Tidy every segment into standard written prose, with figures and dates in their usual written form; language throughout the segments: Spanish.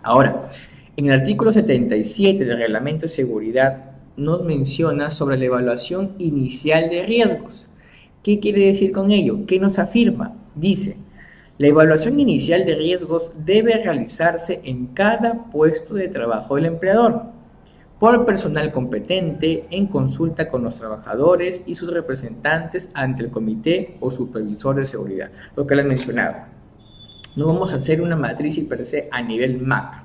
Ahora, en el artículo 77 del Reglamento de Seguridad nos menciona sobre la evaluación inicial de riesgos. ¿Qué quiere decir con ello? ¿Qué nos afirma? Dice, la evaluación inicial de riesgos debe realizarse en cada puesto de trabajo del empleador, por personal competente, en consulta con los trabajadores y sus representantes ante el comité o supervisor de seguridad, lo que les mencionaba. No vamos a hacer una matriz y per se a nivel macro,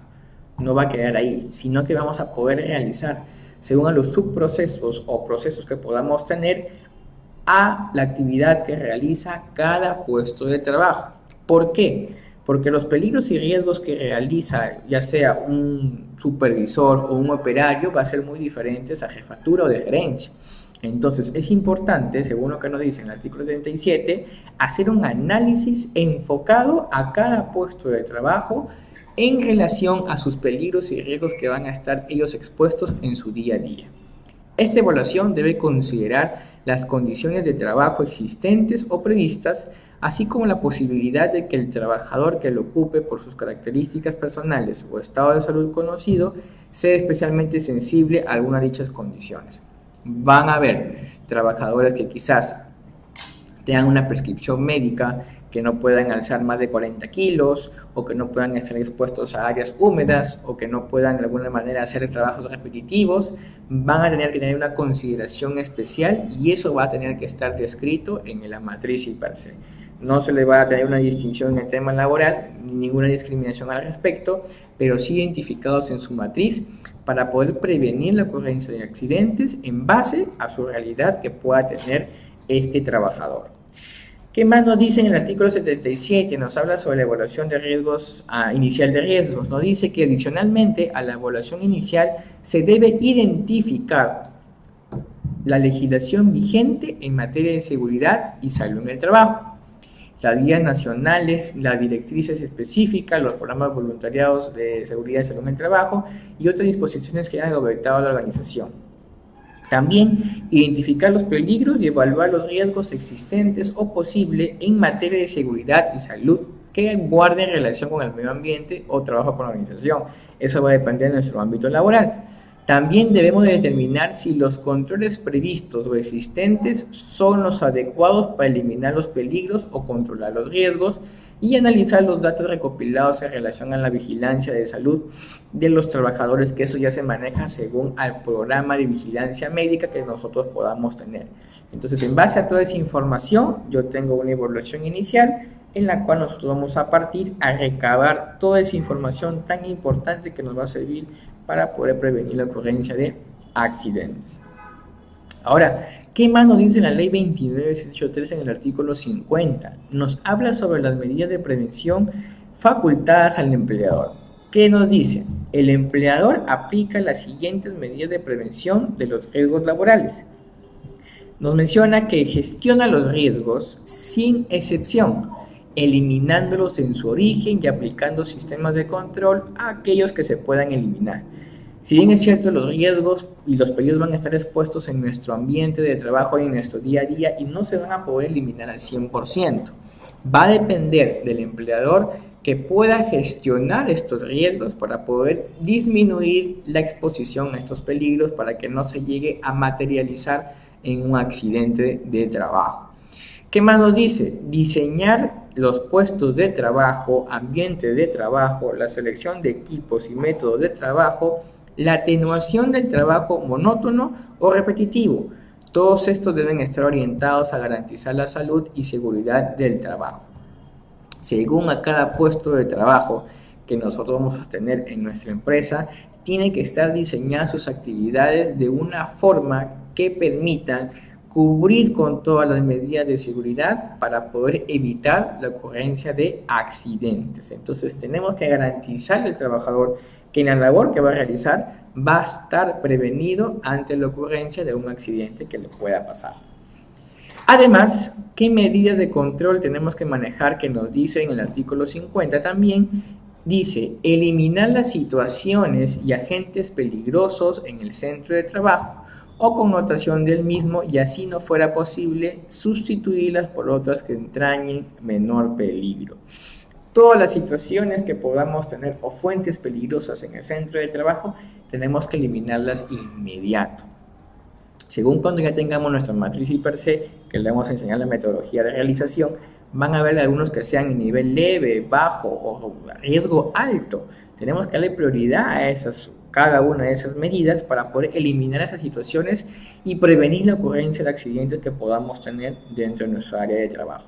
no va a quedar ahí, sino que vamos a poder realizar, según a los subprocesos o procesos que podamos tener, a la actividad que realiza cada puesto de trabajo. ¿Por qué? Porque los peligros y riesgos que realiza ya sea un supervisor o un operario va a ser muy diferentes a jefatura o de gerencia. Entonces es importante, según lo que nos dice en el artículo 37, hacer un análisis enfocado a cada puesto de trabajo en relación a sus peligros y riesgos que van a estar ellos expuestos en su día a día. Esta evaluación debe considerar las condiciones de trabajo existentes o previstas, así como la posibilidad de que el trabajador que lo ocupe por sus características personales o estado de salud conocido sea especialmente sensible a alguna de dichas condiciones. Van a haber trabajadores que quizás tengan una prescripción médica, que no puedan alzar más de 40 kilos, o que no puedan estar expuestos a áreas húmedas, o que no puedan de alguna manera hacer trabajos repetitivos, van a tener que tener una consideración especial y eso va a tener que estar descrito en la matriz y per se. No se le va a tener una distinción en el tema laboral, ni ninguna discriminación al respecto, pero sí identificados en su matriz para poder prevenir la ocurrencia de accidentes en base a su realidad que pueda tener este trabajador. ¿Qué más nos dice en el artículo 77? Nos habla sobre la evaluación de riesgos inicial de riesgos. Nos dice que adicionalmente a la evaluación inicial se debe identificar la legislación vigente en materia de seguridad y salud en el trabajo, las guías nacionales, las directrices específicas, los programas voluntariados de seguridad y salud en el trabajo y otras disposiciones que hayan afectado a la organización. También identificar los peligros y evaluar los riesgos existentes o posibles en materia de seguridad y salud que guarden relación con el medio ambiente o trabajo con la organización. Eso va a depender de nuestro ámbito laboral. También debemos de determinar si los controles previstos o existentes son los adecuados para eliminar los peligros o controlar los riesgos y analizar los datos recopilados en relación a la vigilancia de salud de los trabajadores, que eso ya se maneja según al programa de vigilancia médica que nosotros podamos tener. Entonces, en base a toda esa información, yo tengo una evaluación inicial en la cual nosotros vamos a partir a recabar toda esa información tan importante que nos va a servir para poder prevenir la ocurrencia de accidentes. Ahora, ¿qué más nos dice la ley 29.183 en el artículo 50? Nos habla sobre las medidas de prevención facultadas al empleador. ¿Qué nos dice? El empleador aplica las siguientes medidas de prevención de los riesgos laborales. Nos menciona que gestiona los riesgos sin excepción, eliminándolos en su origen y aplicando sistemas de control a aquellos que se puedan eliminar. Si bien es cierto, los riesgos y los peligros van a estar expuestos en nuestro ambiente de trabajo y en nuestro día a día y no se van a poder eliminar al 100%. Va a depender del empleador que pueda gestionar estos riesgos para poder disminuir la exposición a estos peligros para que no se llegue a materializar en un accidente de trabajo. ¿Qué más nos dice? Diseñar los puestos de trabajo, ambiente de trabajo, la selección de equipos y métodos de trabajo, la atenuación del trabajo monótono o repetitivo. Todos estos deben estar orientados a garantizar la salud y seguridad del trabajo. Según a cada puesto de trabajo que nosotros vamos a tener en nuestra empresa, tiene que estar diseñadas sus actividades de una forma que permitan cubrir con todas las medidas de seguridad para poder evitar la ocurrencia de accidentes. Entonces tenemos que garantizar al trabajador que en la labor que va a realizar va a estar prevenido ante la ocurrencia de un accidente que le pueda pasar. Además, ¿qué medidas de control tenemos que manejar? Que nos dice en el artículo 50 también, dice, eliminar las situaciones y agentes peligrosos en el centro de trabajo o connotación del mismo y así no fuera posible sustituirlas por otras que entrañen menor peligro. todas las situaciones que podamos tener o fuentes peligrosas en el centro de trabajo, tenemos que eliminarlas inmediato. Según cuando ya tengamos nuestra matriz y per se, que le vamos a enseñar la metodología de realización, van a haber algunos que sean en nivel leve, bajo o riesgo alto. Tenemos que darle prioridad a cada una de esas medidas para poder eliminar esas situaciones y prevenir la ocurrencia de accidentes que podamos tener dentro de nuestra área de trabajo.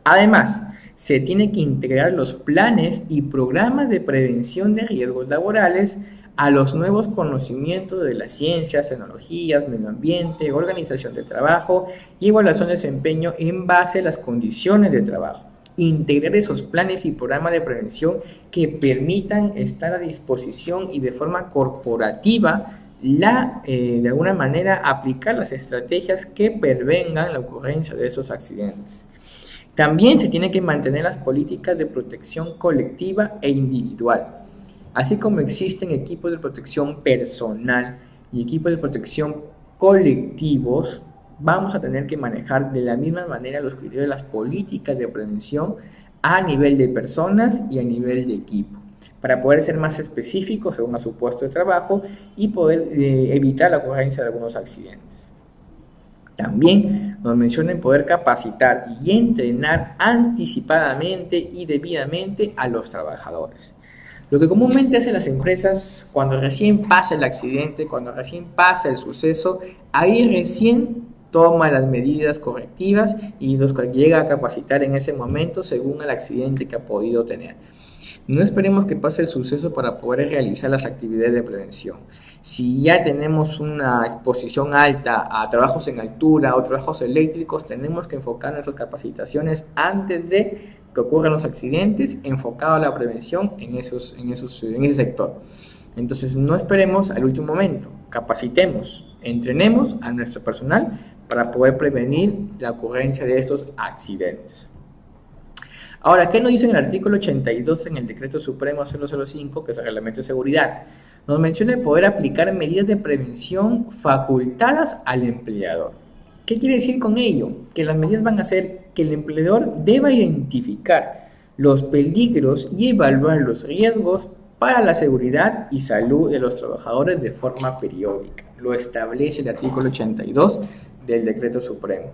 Además, se tiene que integrar los planes y programas de prevención de riesgos laborales a los nuevos conocimientos de las ciencias, tecnologías, medio ambiente, organización de trabajo y evaluación de desempeño en base a las condiciones de trabajo. Integrar esos planes y programas de prevención que permitan estar a disposición y de forma corporativa de alguna manera aplicar las estrategias que prevengan la ocurrencia de esos accidentes. También se tienen que mantener las políticas de protección colectiva e individual. Así como existen equipos de protección personal y equipos de protección colectivos, vamos a tener que manejar de la misma manera los criterios de las políticas de prevención a nivel de personas y a nivel de equipo, para poder ser más específicos según a su puesto de trabajo y poder evitar la ocurrencia de algunos accidentes. También nos mencionan poder capacitar y entrenar anticipadamente y debidamente a los trabajadores. Lo que comúnmente hacen las empresas cuando recién pasa el accidente, cuando recién pasa el suceso, ahí recién toma las medidas correctivas y los llega a capacitar en ese momento según el accidente que ha podido tener. No esperemos que pase el suceso para poder realizar las actividades de prevención. Si ya tenemos una exposición alta a trabajos en altura o trabajos eléctricos, tenemos que enfocar nuestras capacitaciones antes de que ocurran los accidentes, enfocado a la prevención en ese sector. Entonces, no esperemos al último momento, capacitemos, entrenemos a nuestro personal para poder prevenir la ocurrencia de estos accidentes. Ahora, ¿qué nos dice en el artículo 82 en el Decreto Supremo 005, que es el Reglamento de Seguridad? Nos menciona el poder aplicar medidas de prevención facultadas al empleador. ¿Qué quiere decir con ello? Que las medidas van a hacer que el empleador deba identificar los peligros y evaluar los riesgos para la seguridad y salud de los trabajadores de forma periódica. Lo establece el artículo 82 del Decreto Supremo.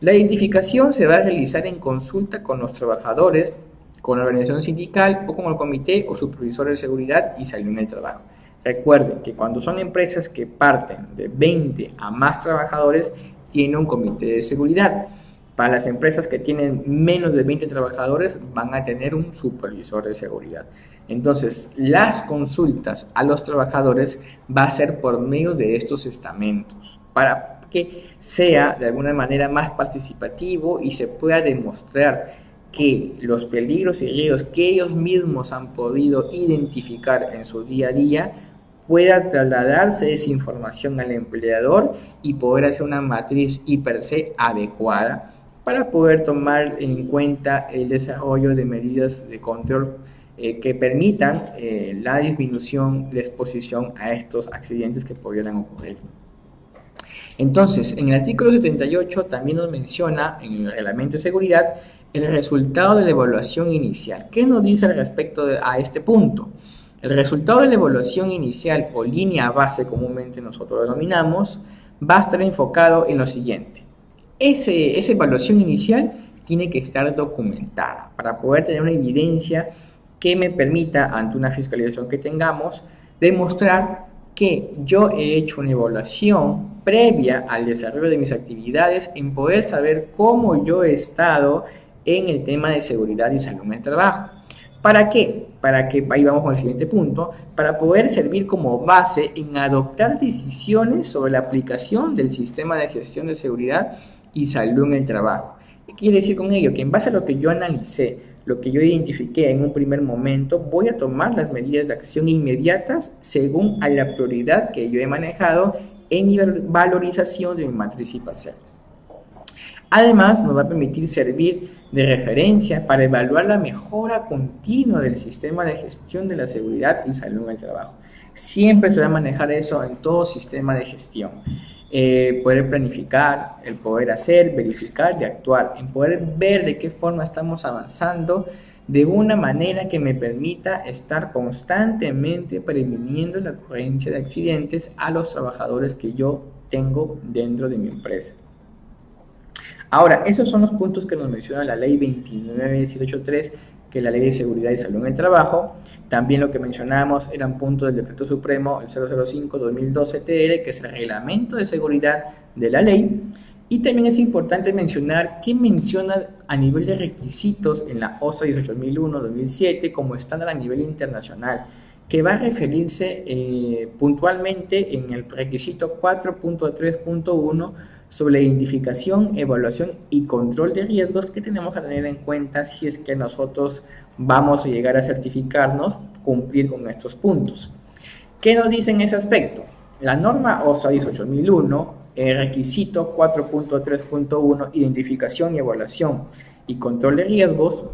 La identificación se va a realizar en consulta con los trabajadores, con la organización sindical o con el comité o supervisor de seguridad y salud en el trabajo. Recuerden que cuando son empresas que parten de 20 a más trabajadores, tiene un comité de seguridad. Para las empresas que tienen menos de 20 trabajadores, van a tener un supervisor de seguridad. Entonces, las consultas a los trabajadores va a ser por medio de estos estamentos, para que sea de alguna manera más participativo y se pueda demostrar que los peligros y riesgos que ellos mismos han podido identificar en su día a día pueda trasladarse esa información al empleador y poder hacer una matriz y per se adecuada para poder tomar en cuenta el desarrollo de medidas de control que permitan la disminución de exposición a estos accidentes que pudieran ocurrir. Entonces, en el artículo 78 también nos menciona en el reglamento de seguridad el resultado de la evaluación inicial. ¿Qué nos dice al respecto a este punto? El resultado de la evaluación inicial o línea base, comúnmente nosotros lo denominamos, va a estar enfocado en lo siguiente. Esa evaluación inicial tiene que estar documentada para poder tener una evidencia que me permita, ante una fiscalización que tengamos, demostrar que yo he hecho una evaluación previa al desarrollo de mis actividades en poder saber cómo yo he estado en el tema de seguridad y salud en el trabajo. ¿Para qué? Para que, ahí vamos con el siguiente punto, para poder servir como base en adoptar decisiones sobre la aplicación del sistema de gestión de seguridad y salud en el trabajo. ¿Qué quiere decir con ello? Que en base a lo que yo analicé, lo que yo identifiqué en un primer momento, voy a tomar las medidas de acción inmediatas según a la prioridad que yo he manejado en mi valorización de mi matriz y parcial. Además, nos va a permitir servir de referencia para evaluar la mejora continua del sistema de gestión de la seguridad y salud en el trabajo. Siempre se va a manejar eso en todo sistema de gestión. poder planificar, el poder hacer, verificar y actuar, en poder ver de qué forma estamos avanzando de una manera que me permita estar constantemente previniendo la ocurrencia de accidentes a los trabajadores que yo tengo dentro de mi empresa. Ahora, esos son los puntos que nos menciona la ley 29783, que es la ley de seguridad y salud en el trabajo. También lo que mencionamos eran puntos del decreto supremo, el 005-2012-TR, que es el reglamento de seguridad de la ley. Y también es importante mencionar que menciona a nivel de requisitos en la OSA 18001-2007 como estándar a nivel internacional, que va a referirse puntualmente en el requisito 4.3.1 sobre la identificación, evaluación y control de riesgos que tenemos que tener en cuenta si es que nosotros vamos a llegar a certificarnos, cumplir con estos puntos. ¿Qué nos dice en ese aspecto? La norma OSA 18001, el requisito 4.3.1, identificación y evaluación y control de riesgos,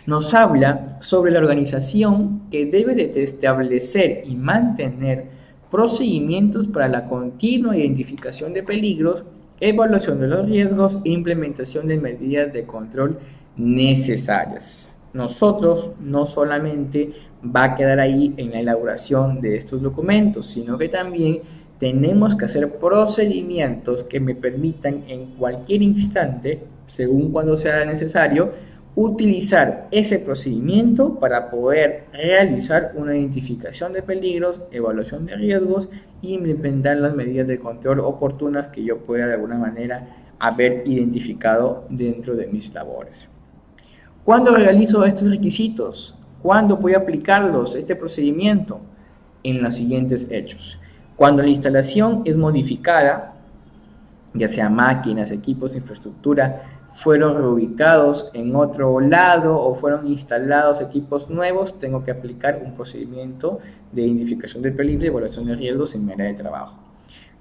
nos habla sobre la organización que debe de establecer y mantener procedimientos para la continua identificación de peligros, evaluación de los riesgos e implementación de medidas de control necesarias. Nosotros no solamente va a quedar ahí en la elaboración de estos documentos, sino que también tenemos que hacer procedimientos que me permitan en cualquier instante, según cuando sea necesario, utilizar ese procedimiento para poder realizar una identificación de peligros, evaluación de riesgos e implementar las medidas de control oportunas que yo pueda de alguna manera haber identificado dentro de mis labores. ¿Cuándo realizo estos requisitos? ¿Cuándo voy a aplicarlos, este procedimiento? En los siguientes hechos. Cuando la instalación es modificada, ya sea máquinas, equipos, infraestructura, fueron reubicados en otro lado o fueron instalados equipos nuevos, tengo que aplicar un procedimiento de identificación del peligro y evaluación de riesgos en mi área de trabajo.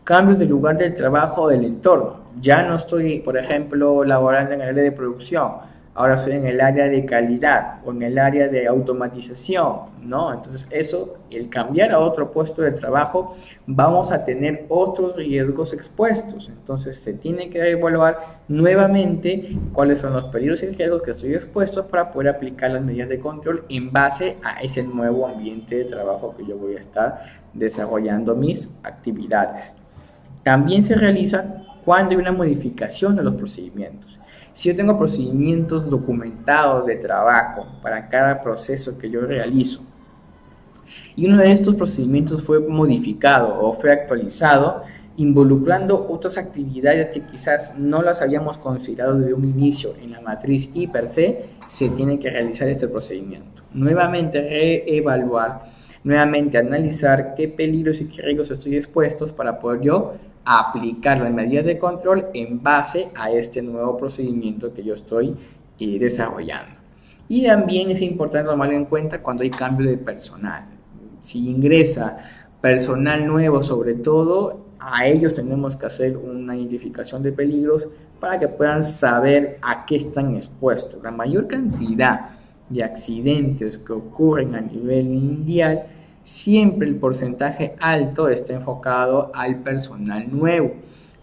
Cambios del lugar del trabajo o del entorno. Ya no estoy, por ejemplo, laborando en el área de producción, ahora estoy en el área de calidad o en el área de automatización, ¿no? Entonces eso, el cambiar a otro puesto de trabajo, vamos a tener otros riesgos expuestos. Entonces se tiene que evaluar nuevamente cuáles son los peligros y riesgos que estoy expuesto para poder aplicar las medidas de control en base a ese nuevo ambiente de trabajo que yo voy a estar desarrollando mis actividades. También se realiza cuando hay una modificación de los procedimientos. Si yo tengo procedimientos documentados de trabajo para cada proceso que yo realizo y uno de estos procedimientos fue modificado o fue actualizado, involucrando otras actividades que quizás no las habíamos considerado desde un inicio en la matriz y per se tiene que realizar este procedimiento. Nuevamente reevaluar, nuevamente analizar qué peligros y qué riesgos estoy expuestos para poder yo aplicar las medidas de control en base a este nuevo procedimiento que yo estoy desarrollando. Y también es importante tomarlo en cuenta cuando hay cambio de personal. Si ingresa personal nuevo, sobre todo, a ellos tenemos que hacer una identificación de peligros para que puedan saber a qué están expuestos. La mayor cantidad de accidentes que ocurren a nivel mundial, siempre el porcentaje alto está enfocado al personal nuevo.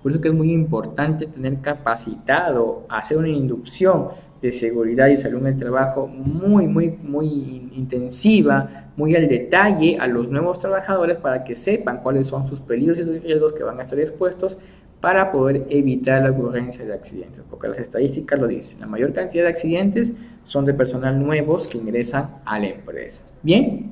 Por eso que es muy importante tener capacitado, hacer una inducción de seguridad y salud en el trabajo muy intensiva, muy al detalle a los nuevos trabajadores para que sepan cuáles son sus peligros y sus riesgos que van a estar expuestos para poder evitar la ocurrencia de accidentes, porque las estadísticas lo dicen. La mayor cantidad de accidentes son de personal nuevos que ingresan a la empresa. Bien.